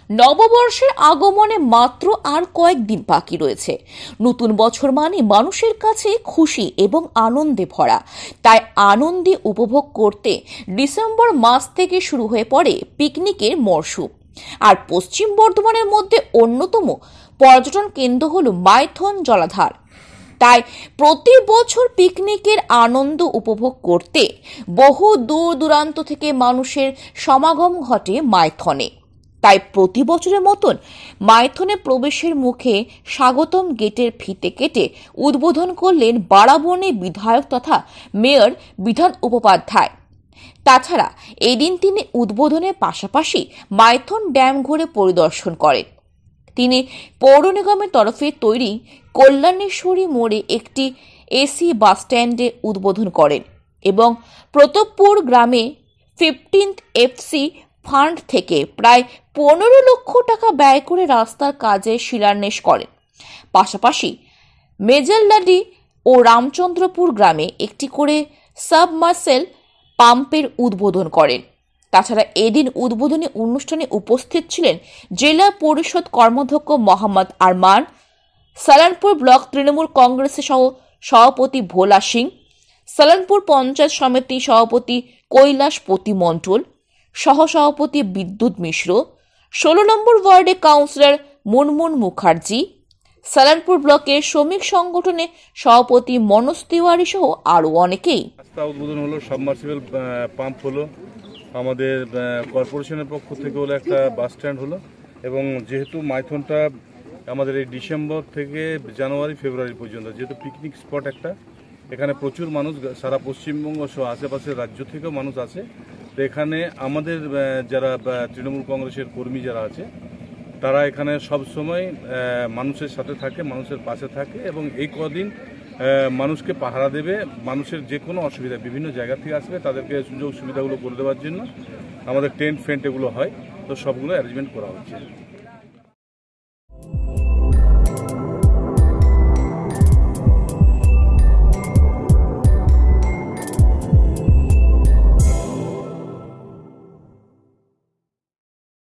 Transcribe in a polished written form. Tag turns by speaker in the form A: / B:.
A: নববর্ষের আগমনে মাত্র আর কয়েকদিন বাকি রয়েছে। নতুন বছর মানে মানুষের কাছে খুশি এবং আনন্দে ভরা। তাই আনন্দে উপভোগ করতে ডিসেম্বর মাস থেকে শুরু হয়ে পড়ে পিকনিকের মরশুম। আর পশ্চিম বর্ধমানের মধ্যে অন্যতম পর্যটন কেন্দ্র হলো মাইথন জলাধার। তাই প্রতি বছর পিকনিকের আনন্দ উপভোগ করতে বহু দূর দূরান্ত থেকে মানুষের সমাগম ঘটে মাইথনে। তাই প্রতি বছরের মতন মাইথনে প্রবেশের মুখে স্বাগতম গেটের ফিতে কেটে উদ্বোধন করলেন বারাবণী বিধায়ক তথা মেয়র বিধান উপাধ্যায়। তাছাড়া এদিন তিনি উদ্বোধনের পাশাপাশি মাইথন ড্যাম ঘুরে পরিদর্শন করেন। তিনি পৌর নিগমের তরফে তৈরি কল্যাণেশ্বরী মোড়ে একটি এসি বাস স্ট্যান্ডে উদ্বোধন করেন এবং প্রতাপপুর গ্রামে 15th FC ফান্ড থেকে প্রায় 15 লক্ষ টাকা ব্যয় করে রাস্তার কাজের শিলান্যাস করেন। পাশাপাশি মেজারলাডি ও রামচন্দ্রপুর গ্রামে একটি করে সাবমার্সেল পাম্পের উদ্বোধন করেন। তাছাড়া এদিন উদ্বোধনী অনুষ্ঠানে উপস্থিত ছিলেন জেলা পরিষদ কর্মাধ্যক্ষ মোহাম্মদ আরমান, সালানপুর ব্লক তৃণমূল কংগ্রেসের সভাপতি ভোলা সিং, সালানপুর পঞ্চায়েত সমিতি সভাপতি কৈলাসপতি মণ্ডল, সহসভাপতি বিদ্যুৎ মিশ্র, 16 নম্বর ওয়ার্ডে কাউন্সিলর মুনমুন মুখার্জি, সালানপুর ব্লকের শ্রমিক সংগঠনের সভাপতি মনোজ তিওয়ারি সহ আরও অনেকেই।
B: উদ্বোধন হলো, সাবমার্সিবল পাম্প হলো, আমাদের কর্পোরেশনের পক্ষ থেকে হলো একটা বাস স্ট্যান্ড হলো। এবং যেহেতু মাইথনটা আমাদের এই ডিসেম্বর থেকে জানুয়ারি ফেব্রুয়ারি পর্যন্ত যেহেতু পিকনিক স্পট একটা, এখানে প্রচুর মানুষ সারা পশ্চিমবঙ্গ সহ আশেপাশের রাজ্য থেকেও মানুষ আসে। তো এখানে আমাদের যারা তৃণমূল কংগ্রেসের কর্মী যারা আছে তারা এখানে সব সময় মানুষের সাথে থাকে, মানুষের পাশে থাকে এবং এই কদিন মানুষকে পাহারা দেবে। মানুষের যে কোনো অসুবিধা বিভিন্ন জায়গা থেকে আসবে, তাদেরকে সুযোগ সুবিধাগুলো করে দেওয়ার জন্য আমাদের টেন্ট ফেন্ট এগুলো হয়, তো সবগুলো অ্যারেঞ্জমেন্ট করা হচ্ছে।